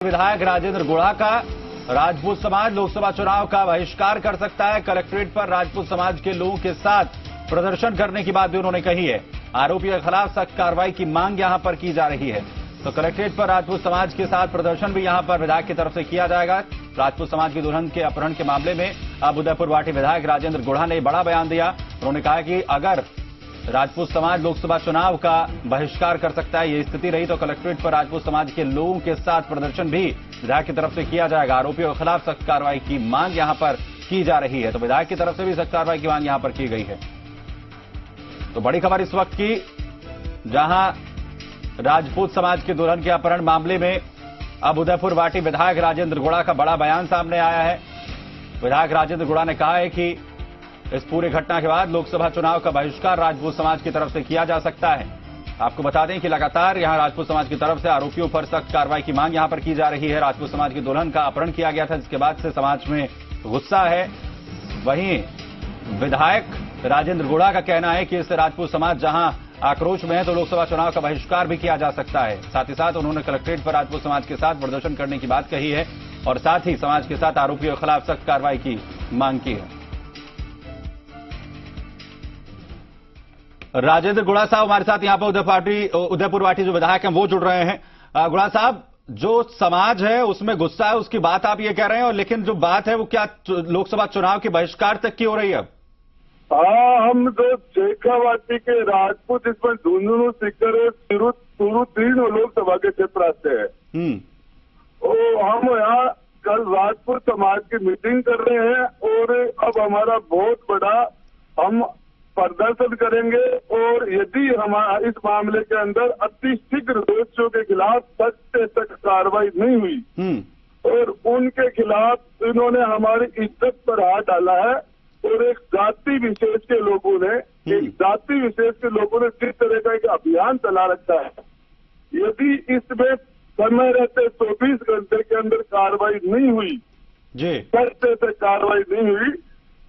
विधायक राजेंद्र गुढ़ा का राजपूत समाज लोकसभा चुनाव का बहिष्कार कर सकता है। कलेक्ट्रेट पर राजपूत समाज के लोगों के साथ प्रदर्शन करने की बात भी उन्होंने कही है। आरोपियों के खिलाफ सख्त कार्रवाई की मांग यहां पर की जा रही है। तो कलेक्ट्रेट पर राजपूत समाज के साथ प्रदर्शन भी यहां पर विधायक की तरफ से किया जाएगा। राजपूत समाज की दुल्हन के अपहरण के मामले में अब उदयपुर वाटी विधायक राजेंद्र गुढ़ा ने बड़ा बयान दिया। उन्होंने कहा कि अगर राजपूत समाज लोकसभा चुनाव का बहिष्कार कर सकता है, ये स्थिति रही तो कलेक्ट्रेट पर राजपूत समाज के लोगों के साथ प्रदर्शन भी विधायक की तरफ से किया जाएगा। आरोपियों के खिलाफ सख्त कार्रवाई की मांग यहां पर की जा रही है। तो विधायक की तरफ से भी सख्त कार्रवाई की मांग यहां पर की गई है। तो बड़ी खबर इस वक्त की, जहां राजपूत समाज के दुल्हन के अपहरण मामले में अब उदयपुर वाटी विधायक राजेंद्र गुढ़ा का बड़ा बयान सामने आया है। विधायक राजेंद्र गुढ़ा ने कहा है कि इस पूरी घटना के बाद लोकसभा चुनाव का बहिष्कार राजपूत समाज की तरफ से किया जा सकता है। आपको बता दें कि लगातार यहां राजपूत समाज की तरफ से आरोपियों पर सख्त कार्रवाई की मांग यहां पर की जा रही है। राजपूत समाज की दुल्हन का अपहरण किया गया था, जिसके बाद से समाज में गुस्सा है। वहीं विधायक राजेंद्र गुढ़ा का कहना है कि इससे राजपूत समाज जहां आक्रोश में है तो लोकसभा चुनाव का बहिष्कार भी किया जा सकता है। साथ ही साथ उन्होंने कलेक्ट्रेट पर राजपूत समाज के साथ प्रदर्शन करने की बात कही है और साथ ही समाज के साथ आरोपियों के खिलाफ सख्त कार्रवाई की मांग की है। राजेंद्र गुढ़ा साहब हमारे साथ यहां पर उदयपुर वाटी जो विधायक हैं वो जुड़ रहे हैं। गुढ़ा साहब, जो समाज है उसमें गुस्सा है, उसकी बात आप ये कह रहे हैं, और लेकिन जो बात है वो क्या लोकसभा चुनाव के बहिष्कार तक की हो रही है? हाँ, हम जो शेखावाटी के राजपूत इसमें दोनों सिक्कर शुरू 3 लोकसभा के क्षेत्र आते हैं। हम यहाँ कल राजपूत समाज की मीटिंग कर रहे हैं और अब हमारा बहुत बड़ा हम प्रदर्शन करेंगे और यदि हमारा इस मामले के अंदर अति शीघ्र दोषियों के खिलाफ सख्त से सख्त कार्रवाई नहीं हुई और उनके खिलाफ इन्होंने हमारी इज्जत पर हाथ डाला है और एक जाति विशेष के लोगों ने जिस तरह का एक अभियान चला रखा है, यदि इसमें समय रहते 24 घंटे के अंदर कार्रवाई नहीं हुई, सख्त से कार्रवाई नहीं हुई,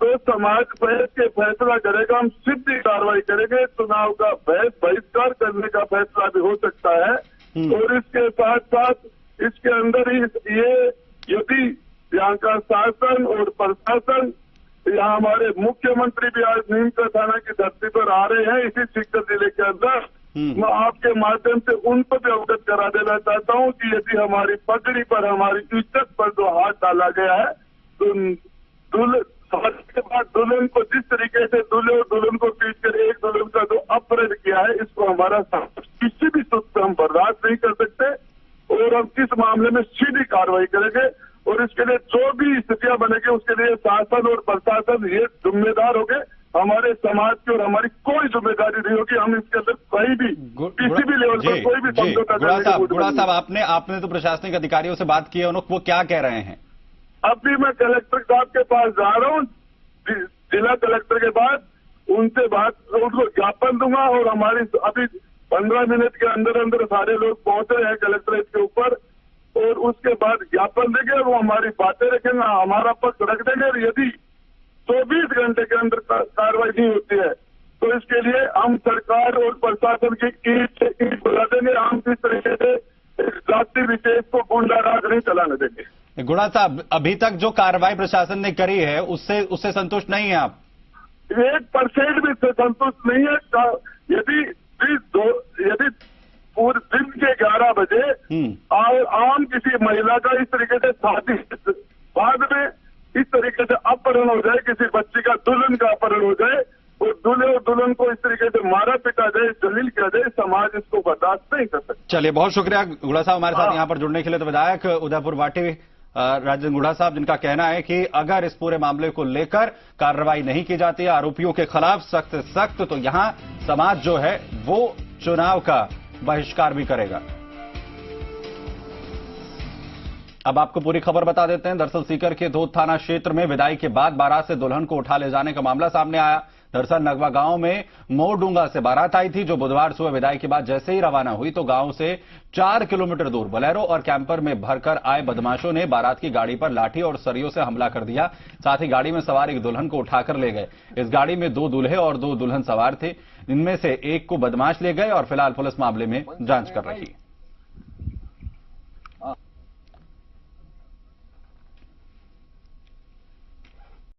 तो समाज बैठ के फैसला करेगा। हम सीधी कार्रवाई करेंगे, चुनाव का बहिष्कार करने का फैसला भी हो सकता है। और इसके साथ साथ इसके अंदर ही ये यदि यहाँ का शासन और प्रशासन, यहाँ हमारे मुख्यमंत्री भी आज नीमका थाना की धरती पर आ रहे हैं इसी सीकर जिले के अंदर, मैं आपके माध्यम से उनको भी अवगत करा देना चाहता हूँ कि यदि हमारी पगड़ी पर, हमारी इज्जत पर जो हाथ डाला गया है तो के बाद दुल्हन को जिस तरीके से दूल्हे और दुल्हन को पीट कर एक दुल्हन का जो अपहरण किया है, इसको हमारा किसी भी सूरत में हम बर्दाश्त नहीं कर सकते और हम इस मामले में सीधी कार्रवाई करेंगे। और इसके लिए जो भी स्थितियां बनेगी उसके लिए शासन और प्रशासन ये जिम्मेदार होंगे। हमारे समाज की और हमारी कोई जिम्मेदारी नहीं होगी। हम इसके अंदर कहीं भी किसी भी लेवल पर कोई भी समझौता करने गुढ़ा साहब, आपने तो प्रशासनिक अधिकारियों से बात की है, वो क्या कह रहे हैं? अभी मैं कलेक्टर साहब के पास जा रहा हूँ, जिला कलेक्टर के पास उनको ज्ञापन दूंगा और हमारी अभी 15 मिनट के अंदर सारे लोग पहुंचे हैं कलेक्ट्रेट के ऊपर और उसके बाद ज्ञापन देंगे, वो हमारी बातें रखेंगे, हमारा पक्ष रख देंगे। और यदि 24 घंटे के अंदर कार्रवाई नहीं होती है तो इसके लिए हम सरकार और प्रशासन की ईट बुला देंगे। हम किस तरीके से जाति विशेष को गुंडाराज नहीं चलाने देंगे। गुढ़ा साहब, अभी तक जो कार्रवाई प्रशासन ने करी है उससे संतुष्ट नहीं है आप? 1% भी संतुष्ट नहीं है। यदि पूरे दिन के 11 बजे आम किसी महिला का इस तरीके से शादी बाद में इस तरीके से अपहरण हो जाए, किसी बच्ची का दुल्हन का अपहरण हो जाए और दूल्हे और दुल्हन को इस तरीके से मारा पिटा जाए, जलील किया जाए, समाज इसको बर्दाश्त नहीं कर सकता। चलिए, बहुत शुक्रिया गुढ़ा साहब हमारे साथ यहाँ पर जुड़ने के लिए। तो विधायक उदयपुर वाटी राजेंद्र गुढ़ा साहब, जिनका कहना है कि अगर इस पूरे मामले को लेकर कार्रवाई नहीं की जाती है आरोपियों के खिलाफ सख्त तो यहां समाज जो है वो चुनाव का बहिष्कार भी करेगा। अब आपको पूरी खबर बता देते हैं। दरअसल सीकर के धोद थाना क्षेत्र में विदाई के बाद बारात से दुल्हन को उठा ले जाने का मामला सामने आया। दरअसल नगवा गांव में मोरडूंगा से बारात आई थी, जो बुधवार सुबह विदाई के बाद जैसे ही रवाना हुई तो गांव से 4 किलोमीटर दूर बोलेरो और कैंपर में भरकर आए बदमाशों ने बारात की गाड़ी पर लाठी और सरियों से हमला कर दिया। साथ ही गाड़ी में सवार एक दुल्हन को उठाकर ले गए। इस गाड़ी में 2 दूल्हे और 2 दुल्हन सवार थे। इनमें से एक को बदमाश ले गए और फिलहाल पुलिस मामले में जांच कर रही है।